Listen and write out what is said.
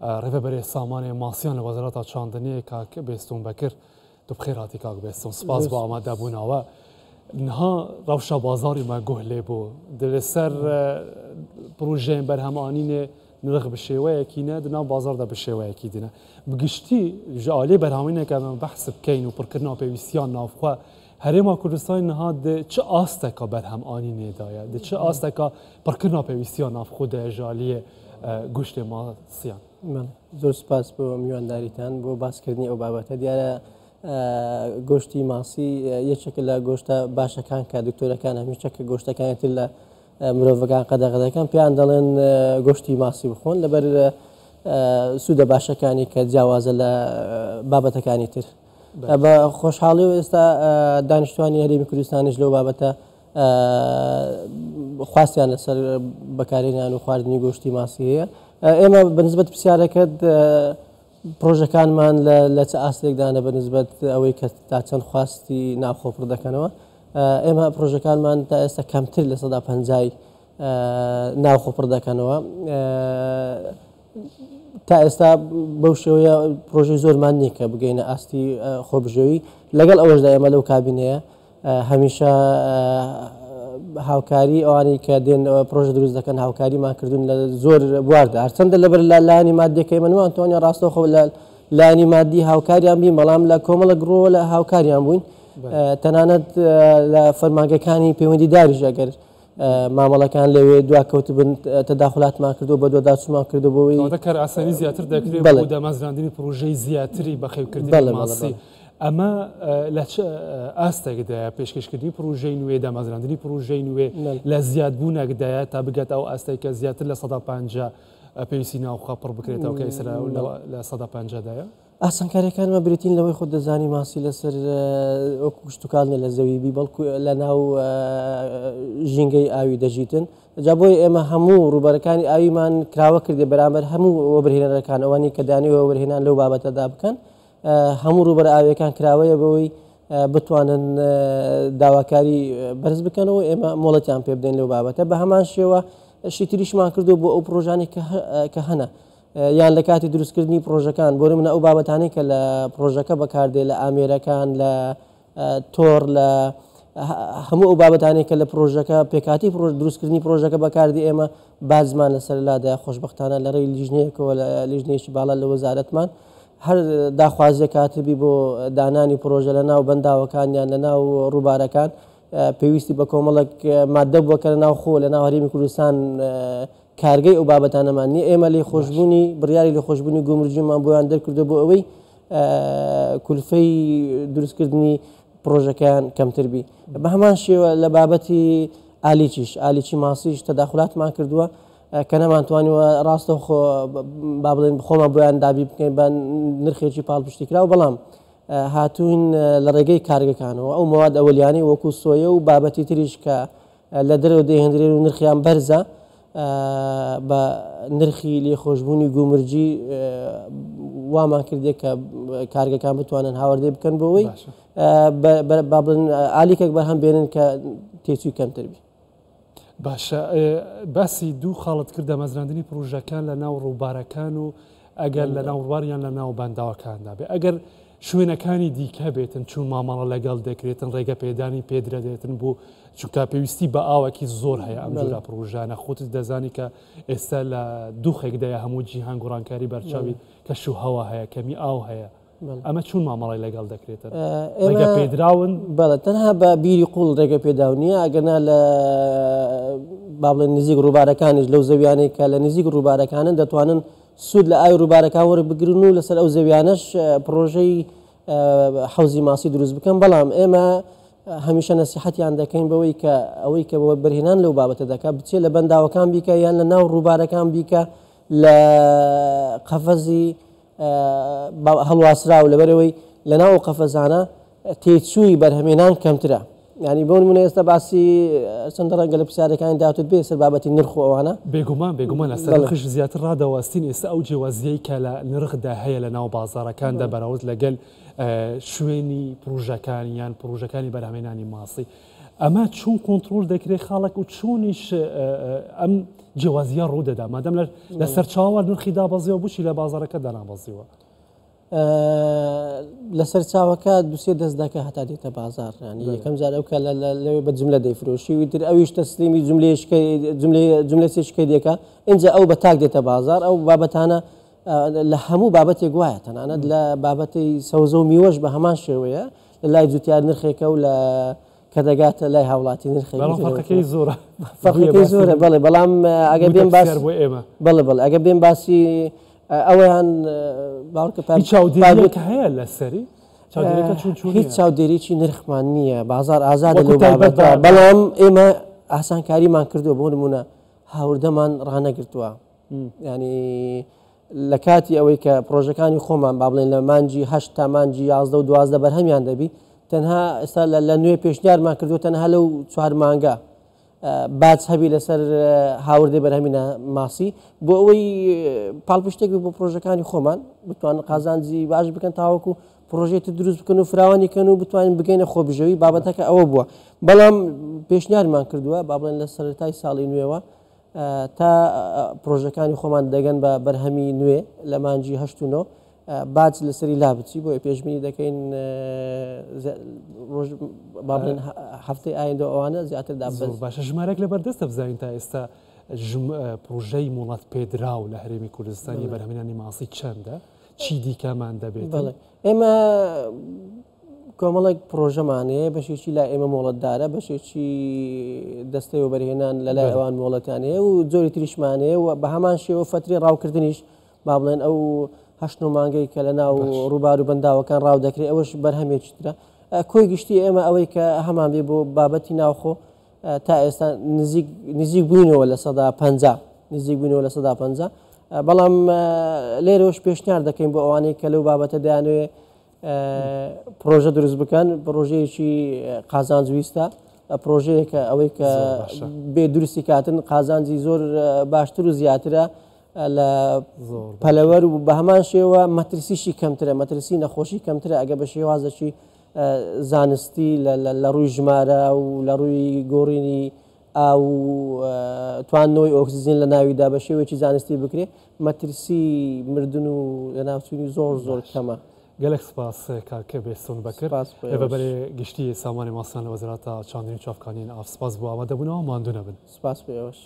ڕێبەرێ سامانێ ماسییان لە وەزارەتە چاندنیە کاک بێستون بەکرد تو بخێراتی کاک بێستون سپاس بۆ ئامادەبوونەوە نها ڕەوشە بازاری مە گوه لێ بوو لەسەر پروژەیان بەرهەمانینێ نرخ بە شێوەیەکینە دنا بازاردا بە شێوەیەکی دینە بگشتی ژالێ بەرهەمینێکە بەحس بکەین و پڕکردنا پێویستیان ناوخوا هەرێما کوردستانی نها چ ئاستێکە بەرهەمانینێدایە چ ئاستێکە پڕکردنا پێویستیان نافخۆدە ژالیە گوشتێ ماسییان زۆر سپاس بۆ میوانداریتان بۆ باسکردنی ئەو بابەتە دیارە گۆشتی ماسی یەکێک لە گۆشتە باشەکان کە دکتۆرەکان هەمیشەکە گۆشتەکانێتی لە مرۆڤەکان قەدەغەدەکان پێیان دەڵێن گۆشتی ماسی بخۆن لەبەر سوودە باشەکانی کە جیاوازە لە بابەتەکانی تر بە خۆشحاڵی و ئێستا دانیشتوانی هەرێمی کوردستانیش لەو بابەتە خواستیان لەسەر بەکارهێنان و خواردنی گۆشتی ماسی هەیە ئێمە بەنسبەت پرسیارەکەت پرۆژەکانمان لە چه ئاستێکدانە بەنسبەت ئەوەی کە تا چەند خواستی ناوخۆپڕ دەکەنەوە ئێمە پرۆژەکانمان تا ئێستا کەمتر لە 150 ناوخۆپڕ دەکەنەوە تا ئێستا بەو شێوەیە پرۆژەی زۆرمان نییە کە بگەینە ئاستی خۆبژێوی لەگەڵ ئەوەشدا ئێمە لەو کابینەیە هەمیشە هاوکاری ئەوانی کە دێن پرۆژە دروست دەکەن هاوکاریمان کردوون لە زۆر بواردا هەرچەندە لەبەر لایانی مادیەکەی منوان تۆنیا ڕاستەوخۆ لە لایانی مادی هاوکاریان بین بەڵام لە کۆمەڵە گرۆوە لە هاوکاریان بووین تەنانەت لە فەرمانگەکانی پەیوەندیداریش ئەگەر مامەڵەکان لەوێ دواکەوت بن تەداخلاتمان کردو بە دۆداچوومان کردو بۆەوەی دەکار ئاسانی زیاتر دەکرێت بۆ دامەزراندنی پرۆژەی زیاتری بەخێوکردنی ماسی ئەمە لە چ ئاستێکدایە پێشکەشکردنی پرۆژەی نوێ دامەزراندنی پرۆژەی نوێ لە زیادبوونەکدایە تا بگات ئەو ئاستێککە زیاتر لە 150 پێویستی ناوخوا پڕ بکرێتەوە کە ئێستا لە 150دایە ئاسانکاریەکانمە برێتین لەوەی خۆ دەزانی ماسی لەسەر ئەو گشتتوکانێ لە زەویبی بەڵکو لە ناو ژینگەی ئاوی دەژیتن جا بۆی ئێمە هەموو ڕووبەرەکانی ئاویمان کراوە کردێ بەرامبەر هەموو وەبرهێنەرەکان ئەوانی کە دانیەوە وەبرهێنان لەو بابەتەدا بکەن هەموو ڕووبەر ئاویەکان کراوەیە بەوەی بتوانن داواکاری بەرز بکەنەوە ئێمە مۆڵەتیان پێ بدەین لەو بابەتە بە هەمان شێوە شتریشمان کردو بۆ ئەو پرۆژانی کە هەنە یان لە کاتی دروستکردنی پرۆژەکان بۆ منە ئەو بابەتانی کە لە پرۆژەکە بەکاردێ لە ئامێرەکان لە تۆر لە هەموو ئەو بابەتانی کە لە پرۆژەکە پێکاتی دروستکردنی پرۆژەکە بەکاردی ئێمە بازمان لەسەر لادای خۆشببختانە لە ڕێی لیژنەیەکەوە لە لیژنێکی باڵا لە وەزارەتمان هەر داخوازیە کاتبی بۆ دانانی پرۆژە لە ناو بەنداوەکانیان لە ناو ڕووبارەکان پێویستی بە کۆمەڵک مادە بووەکە لە ناو خۆ لە ناو هەرێمی کوردستان کارگەی ئەو بابەتانەمان نیە ئێمە لێ خۆشببوونی بڕیاری لە خۆشببوونی گومرجیمان بۆیان دەرکردو بۆ ئەوەی کولفەی دروستکردنی پرۆژەکان کەمتر بی بە هەمان شێوە لە بابەتی ئالیچی ماسیش تەداخلاتمان کردووە کە نەمانتوانیوە ڕاستە با بڵێن خۆمان بۆیان دابی بکەین بە نرخێکی پاڵپشتیکراوە بەڵام هاتوین لە ڕێگەی کارگەکانەوە ئەو مواد ئەولیانی وەکو سۆیە و بابەتی تریش کە لە دەرەوە دەیهێنرێن و نرخیان بەرزە بە نرخی لێخۆشببوونی گومرجی وامان کردێک کە کارگەکان بتوانن هاوردێ بکەن بۆەوەی با بڵێن ئالیکێک بەرهەم بێنن کە تێچووی کەمتر بی باشە باسی دوو خاڵت کردە مەزراندنی پرۆژەکان لە ناو ڕووبارەکان و ئەگەر لە ناو ڕووباریان لە ناو بەنداوەکاندا بێ ئەگەر شوێنەکانی دیکە بێتن چون مامەڵە لەگەڵ دەکرێتن ڕێگە پێدانی پێدرە دێتن بۆ چونکە پێویستی بە ئاوەکی زۆر هەیە ئەم جورا پرۆژانە خۆتت دەزانی کە ئێستا لە دوو خێکدایە هەموو جیهان گۆڕانکاری بەرچاوی کەش و هەوا هەیە کەمی ئاو هەیە ئەمە چون مامەڵی لەگەڵ دەکرێتن ڕێگە پێدراون بەڵێ تەنها بە بیری قوڵ ڕێگە پێداو نییە ئەگەنا لە با بڵێن نزیک ڕووبارەکانیش لەو زەویانەی کە لە نزیک ڕووبارەکانن دەتوانن سوود لە ئاوی ڕووبارەکان وەربگرن و لەسەر ئەو زەویانەش پرۆژەی حوزی ماسی دروست بکەن بەڵام ئێمە هەمیشە نەسیحەتیان دەکەین بەوەی کە ئەوەی کە بۆ بەرهێنان لەو بابەتە دەکات بچێت لە بەنداوەکان بیکە یان لە ناو ڕووبارەکان بیکە لە قەفەزی هەڵواسراو لەبەرەوەی لە ناو قەفەزانە تێچووی بەرهەمێنان کەمترە ینی بۆ نمونە ئێستا باسی چەندە ڕەنگە لە پرسیارەکانی داوتت بێ سەر بابەتی نرخ ئەوانە بێگومان لە سەرخش زیاتر ڕادەواستین ئێستا ئەو جیاوازیەی کە لە نرخدا هەیە لە ناو بازاڕەکاندا بەراورد لەگەل شوێنی پرۆژەکانی یان پرۆژەکانی بەرهەمێنانی ماسی ئەمە چۆن کۆنتترۆل دەکرێت خاڵک و چۆنیش ئەم جیاوازیە ڕوو دەدا مادەم لەسەر چاوە نرخی دابەزیەوە بوشی لە بازارەکە دانابەزیەوە لەسەر چاوەکە دووسێ دەست دەکە هەتا دێتە بازار ینی یەکەم جار ئەو کە لەوێ بە جملە دەیفرۆشی ویتر ئەویش تەسلیمی جملەی دیەکە اینجا ئەو بە تاک دێتە بازار ئەو بابەتانە لە هەموو بابەتێک وایە تەنانەت لە بابەتی سەوزە و میوەش بە هەمان شێوەیە لە لای جوتیار نرخێکە و لە کە دەگاتە لای هاوڵاتی نرخەکەی زۆرە فەرقەکەی زۆرە بەڵێ بەڵام ئەگە بێن بڵێ ئەگە بێن باسی ئەوەیان باوکە چاودێریەکە هەیە لەسەری هیچ چاودێریی نرخمان نییە بازار ئازادە لەو بابەتە بەڵام ئێمە ئاسانکاریمان کردووە بۆ نمونە هاوردەمان ڕانەگرتووە ینی لە کاتی ئەوەی کە پرۆژەکانی خۆمان با بڵێن لە مانجی 8 تا مانجی 11 و 12 بەرهەمیان دەبی تەنها ئێستا لە نوێ پێشنیارمان کردو تەنها لەو 4 مانگە باج هەبی لەسەر هاوردەی بەرهەمینە ماسی بۆ ئەوەی پاڵپشتێک بۆ پرۆژەکانی خۆمان بتوانن قازانجی باش بکەن تاوەکو پرۆژێت دروست بکەن و فراوانیکەن و بتوانین بگەینە خۆبژەوی بابەتەکە ئەوە بووە بەڵام پێشنیارمان کردووە با بڵێن لە سەرەتای ساڵی نوێەوە تا پرۆژەکانی خۆمان دەگەن بە بەرهەمی نوێ لە مانجی 8 و 9 باج لەسەری لا بچی بۆ پێشبینی دەکەین بابلێن هەفتەی ئایندە ئەوانە زیاتر باشە ژمارەك لە بەردەستە بزانین تا ئێستا پرۆژەی وڵات پێدرا و لە هەرێمی کوردستانی بەرهەمێنانی ماسی چەندە چی دیکەمان دەبێت ئێمە کۆمەڵێک پرۆژەمانەیە بەشێکی لا ئێمە مۆڵەتدارە بەشێکی دەستەی و بەرهێنان لە لای ئەوان مۆڵەتانەیە و زۆری تریشمانەیە و بە هەمان شێوە فتری ڕاوکردنیش با بڵێن ئەو 8 مانگەی کە لە ناو ڕووبار و بەنداوەکان ڕاو دەکرێت ئەوەش بەرهەمێکی ترە کۆی گشتی ئێمە ئەوەی کە هەمان بێ بۆ بابەتی ناوخۆ تا ئێستا نزیک بووینەوە لە 150 نزیک بووینەوە لە 150 بەڵام لێرەوەش پێشنیار دەکەین بۆ ئەوانەی کە لەو بابەتە دەیانوێ پرۆژە دروست بکەن پرۆژەیەکی قازانجویستە پرۆژەیەکە ئەوەی کە بێ دروستی کاتن قازانجی زۆر باشتر و زیاترە لە پەلەوەر و بە هەمان شێوە مەترسیشی کەمترە مەترسی نەخۆشی کەمترە ئەگە بە شێوازەکی زانستی لە ڕووی ژمارە و لە ڕووی گۆڕینی ئاو توانەوەی ئۆکسیزین لە ناویدا بە شێوەیەکی زانستی بکرێت مەترسی مردن و لە ناوچوونی زۆر کەمە گەلێک سپاس کاکە بێستون بەکرد بەبەرێ گشتی سامانی ماسان لە وەزارەتە چاندنی چاوکانین ئافسپاس بۆ ئامادەبوونەوە ماندوو نەبن سپاس پێوەش